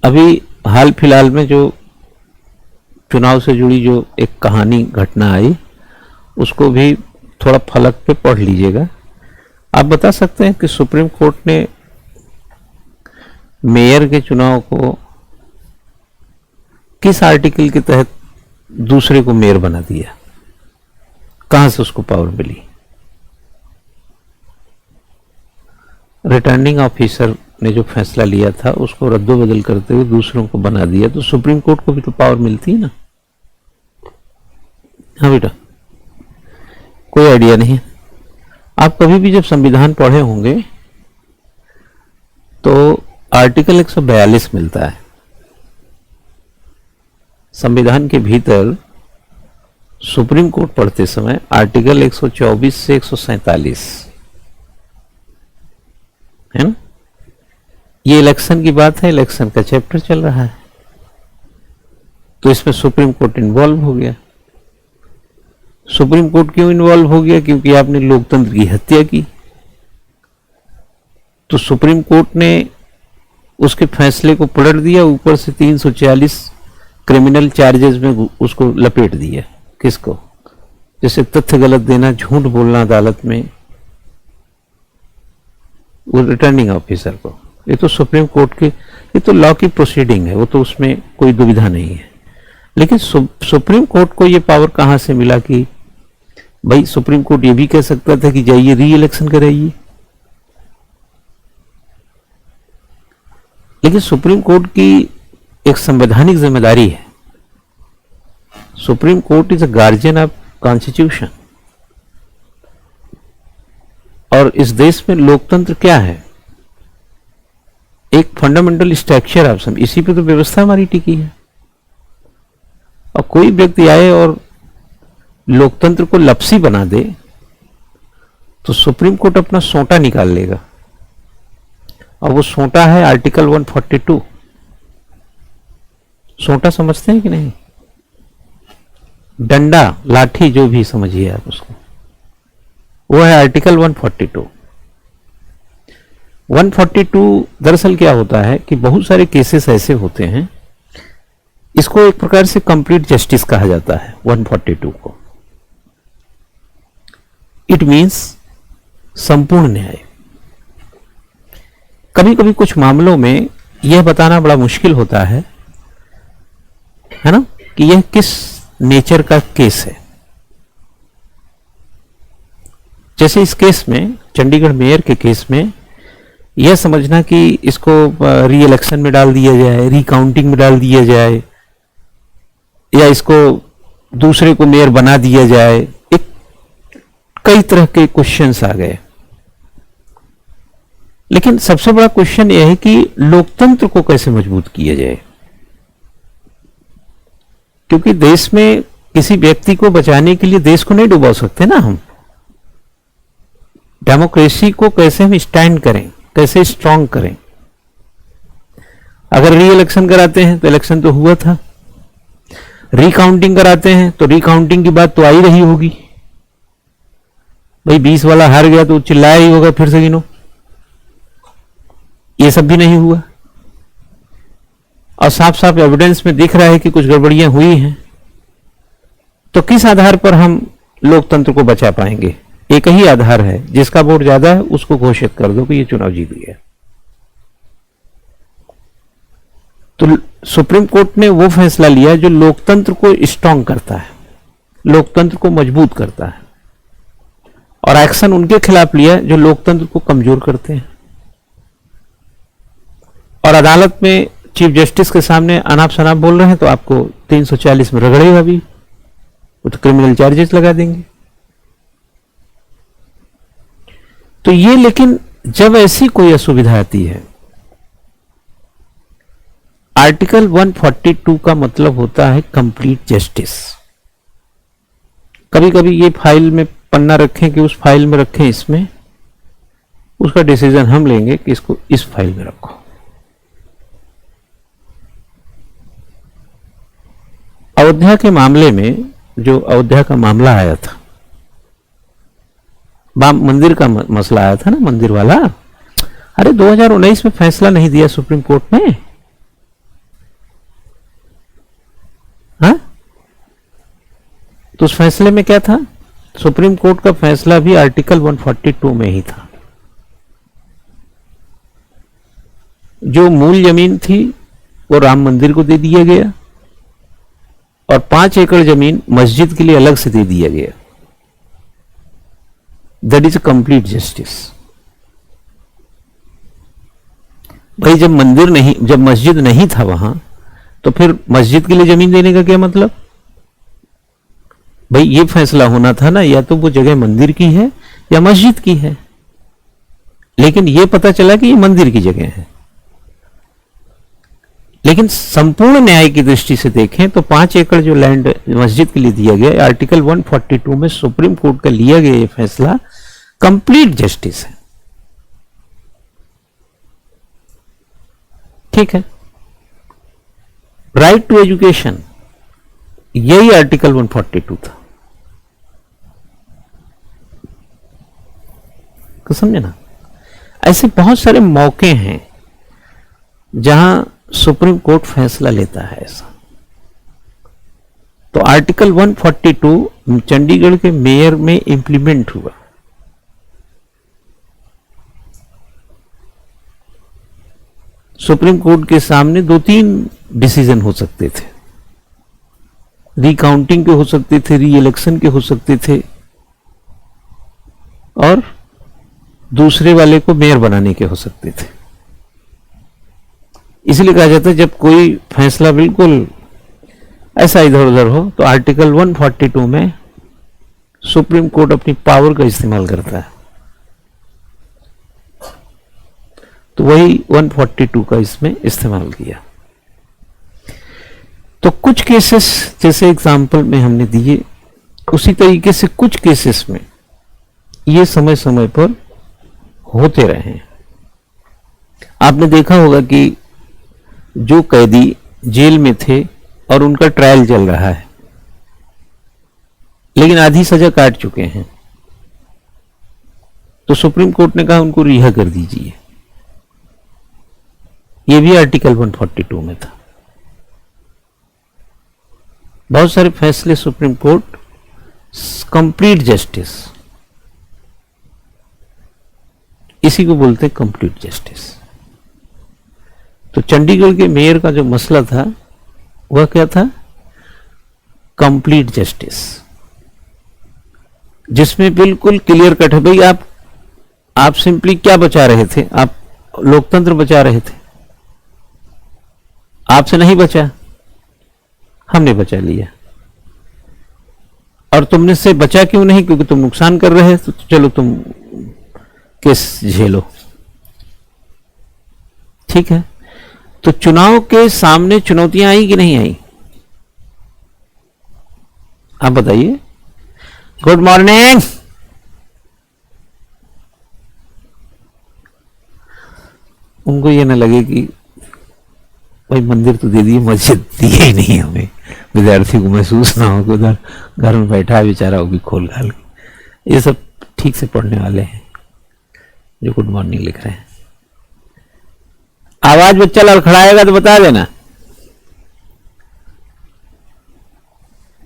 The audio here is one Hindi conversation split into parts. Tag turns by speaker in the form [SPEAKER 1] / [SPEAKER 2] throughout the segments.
[SPEAKER 1] अभी हाल फिलहाल में जो चुनाव से जुड़ी जो एक कहानी घटना आई, उसको भी थोड़ा फलक पे पढ़ लीजिएगा। आप बता सकते हैं कि सुप्रीम कोर्ट ने मेयर के चुनाव को किस आर्टिकल के तहत दूसरे को मेयर बना दिया? कहां से उसको पावर मिली? रिटर्निंग ऑफिसर ने जो फैसला लिया था उसको रद्दोबदल करते हुए दूसरों को बना दिया, तो सुप्रीम कोर्ट को भी तो पावर मिलती है ना। हाँ बेटा, कोई आइडिया नहीं। आप कभी भी जब संविधान पढ़े होंगे तो आर्टिकल 142 मिलता है संविधान के भीतर। सुप्रीम कोर्ट पढ़ते समय आर्टिकल 124 से 147 है ना। ये इलेक्शन की बात है, इलेक्शन का चैप्टर चल रहा है, तो इसमें सुप्रीम कोर्ट इन्वॉल्व हो गया। सुप्रीम कोर्ट क्यों इन्वॉल्व हो गया? क्योंकि आपने लोकतंत्र की हत्या की। तो सुप्रीम कोर्ट ने उसके फैसले को पलट दिया, ऊपर से 340 क्रिमिनल चार्जेस में उसको लपेट दिया। किसको? जैसे तथ्य गलत देना, झूठ बोलना अदालत में, वो रिटर्निंग ऑफिसर को। ये तो सुप्रीम कोर्ट के, ये तो लॉ की प्रोसीडिंग है, वो तो उसमें कोई दुविधा नहीं है। लेकिन सुप्रीम कोर्ट को ये पावर कहां से मिला कि भाई सुप्रीम कोर्ट ये भी कह सकता था कि जाइए री इलेक्शन कराइए। लेकिन सुप्रीम कोर्ट की एक संवैधानिक जिम्मेदारी है। Supreme court is a guardian of constitution. और इस देश में लोकतंत्र क्या है? एक फंडामेंटल स्ट्रक्चर ऑफ सम, इसी पे तो व्यवस्था हमारी टिकी है। और कोई व्यक्ति आए और लोकतंत्र को लपसी बना दे तो सुप्रीम कोर्ट अपना सोंटा निकाल लेगा। और वो सोंटा है आर्टिकल 142। सोंटा समझते हैं कि नहीं? डंडा, लाठी, जो भी समझिए आप उसको, वो है आर्टिकल 142। 142 दरअसल क्या होता है कि बहुत सारे केसेस ऐसे होते हैं, इसको एक प्रकार से कंप्लीट जस्टिस कहा जाता है 142 को। इट मीन्स संपूर्ण न्याय। कभी कभी कुछ मामलों में यह बताना बड़ा मुश्किल होता है ना, कि यह किस नेचर का केस है। जैसे इस केस में, चंडीगढ़ मेयर के केस में, यह समझना कि इसको री इलेक्शन में डाल दिया जाए, रिकाउंटिंग में डाल दिया जाए, या इसको दूसरे को मेयर बना दिया जाए, एक कई तरह के क्वेश्चंस आ गए। लेकिन सबसे बड़ा क्वेश्चन यह है कि लोकतंत्र को कैसे मजबूत किया जाए। क्योंकि देश में किसी व्यक्ति को बचाने के लिए देश को नहीं डुबा सकते ना हम। डेमोक्रेसी को कैसे हम स्टैंड करें, कैसे स्ट्रांग करें। अगर री इलेक्शन कराते हैं तो इलेक्शन तो हुआ था, रिकाउंटिंग कराते हैं तो रिकाउंटिंग की बात तो आ ही रही होगी। भाई 20 वाला हार गया तो चिल्लाया ही होगा, फिर से गिनो। ये सब भी नहीं हुआ, और साफ साफ एविडेंस में दिख रहा है कि कुछ गड़बड़ियां हुई हैं। तो किस आधार पर हम लोकतंत्र को बचा पाएंगे? एक ही आधार है, जिसका वोट ज्यादा है उसको घोषित कर दो कि ये चुनाव जीत गया। तो सुप्रीम कोर्ट ने वो फैसला लिया जो लोकतंत्र को स्ट्रांग करता है, लोकतंत्र को मजबूत करता है, और एक्शन उनके खिलाफ लिया जो लोकतंत्र को कमजोर करते हैं। और अदालत में चीफ जस्टिस के सामने अनाप शनाप बोल रहे हैं तो आपको 340 में रगड़ेगा भी, वो तो क्रिमिनल चार्जेस लगा देंगे। तो ये, लेकिन जब ऐसी कोई असुविधा आती है, आर्टिकल 142 का मतलब होता है कंप्लीट जस्टिस। कभी कभी ये फाइल में पन्ना रखें कि उस फाइल में रखें, इसमें उसका डिसीजन हम लेंगे कि इसको इस फाइल में रखो। अयोध्या के मामले में, जो अयोध्या का मामला आया था, मंदिर का मसला आया था ना, मंदिर वाला, अरे 2019 में फैसला नहीं दिया सुप्रीम कोर्ट ने। तो उस फैसले में क्या था, सुप्रीम कोर्ट का फैसला भी आर्टिकल 142 में ही था। जो मूल जमीन थी वो राम मंदिर को दे दिया गया और 5 एकड़ जमीन मस्जिद के लिए अलग से दे दिया गया। That is a complete justice. भाई जब मस्जिद नहीं था वहां, तो फिर मस्जिद के लिए जमीन देने का क्या मतलब? भाई ये फैसला होना था ना, या तो वो जगह मंदिर की है या मस्जिद की है, लेकिन ये पता चला कि ये मंदिर की जगह है। लेकिन संपूर्ण न्याय की दृष्टि से देखें तो 5 एकड़ जो लैंड मस्जिद के लिए दिया गया, आर्टिकल 142 में सुप्रीम कोर्ट का लिया गया ये फैसला कंप्लीट जस्टिस है। ठीक है। राइट टू एजुकेशन, यही आर्टिकल 142 था। तो समझे ना, ऐसे बहुत सारे मौके हैं जहां सुप्रीम कोर्ट फैसला लेता है ऐसा। तो आर्टिकल 142 चंडीगढ़ के मेयर में इंप्लीमेंट हुआ। सुप्रीम कोर्ट के सामने 2-3 डिसीजन हो सकते थे, रिकाउंटिंग के हो सकते थे, री इलेक्शन के हो सकते थे, और दूसरे वाले को मेयर बनाने के हो सकते थे। इसलिए कहा जाता है जब कोई फैसला बिल्कुल ऐसा इधर उधर हो तो आर्टिकल 142 में सुप्रीम कोर्ट अपनी पावर का इस्तेमाल करता है। तो वही 142 का इसमें इस्तेमाल किया। तो कुछ केसेस जैसे एग्जाम्पल में हमने दिए, उसी तरीके से कुछ केसेस में ये समय समय पर होते रहे। आपने देखा होगा कि जो कैदी जेल में थे और उनका ट्रायल चल रहा है, लेकिन आधी सजा काट चुके हैं, तो सुप्रीम कोर्ट ने कहा उनको रिहा कर दीजिए। यह भी आर्टिकल 142 में था। बहुत सारे फैसले सुप्रीम कोर्ट कंप्लीट जस्टिस, इसी को बोलते हैं कंप्लीट जस्टिस। तो चंडीगढ़ के मेयर का जो मसला था वह क्या था? कंप्लीट जस्टिस, जिसमें बिल्कुल क्लियर कट है। भाई आप सिंपली क्या बचा रहे थे? आप लोकतंत्र बचा रहे थे। आपसे नहीं बचा, हमने बचा लिया। और तुमने से बचा क्यों नहीं? क्योंकि तुम नुकसान कर रहे तो चलो तुम केस झेलो। ठीक है। तो चुनाव के सामने चुनौतियां आई कि नहीं आई? आप बताइए। Good morning. उनको ये ना लगे कि भाई मंदिर तो दे दिए, मस्जिद दिए ही नहीं हमें, विद्यार्थी को महसूस ना हो कि उधर घर में बैठा है बेचारा, वो भी खोल घाल के। ये सब ठीक से पढ़ने वाले हैं जो गुड मॉर्निंग लिख रहे हैं। आवाज बच्चा लड़खड़ाएगा तो बता देना,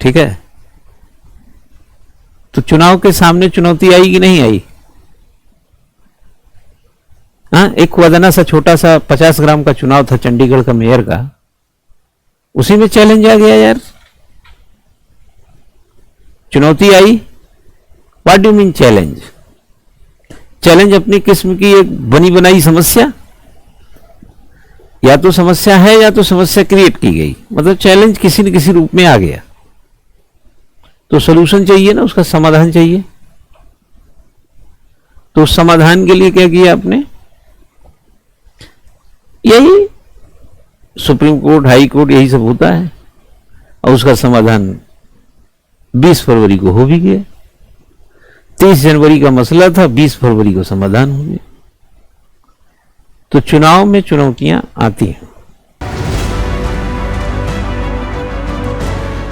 [SPEAKER 1] ठीक है। तो चुनाव के सामने चुनौती आई कि नहीं आई? हाँ, एक वदना सा छोटा सा 50 ग्राम का चुनाव था चंडीगढ़ का मेयर का, उसी में चैलेंज आ गया यार। चुनौती आई। What do mean challenge? Challenge अपनी किस्म की एक बनी बनाई समस्या, या तो समस्या है या तो समस्या क्रिएट की गई, मतलब चैलेंज किसी न किसी रूप में आ गया। तो सॉल्यूशन चाहिए ना, उसका समाधान चाहिए। तो उस समाधान के लिए क्या किया आपने? यही सुप्रीम कोर्ट, हाई कोर्ट, यही सब होता है। और उसका समाधान 20 फरवरी को हो भी गया। 30 जनवरी का मसला था, 20 फरवरी को समाधान हो गया। तो चुनाव में चुनौतियां आती हैं।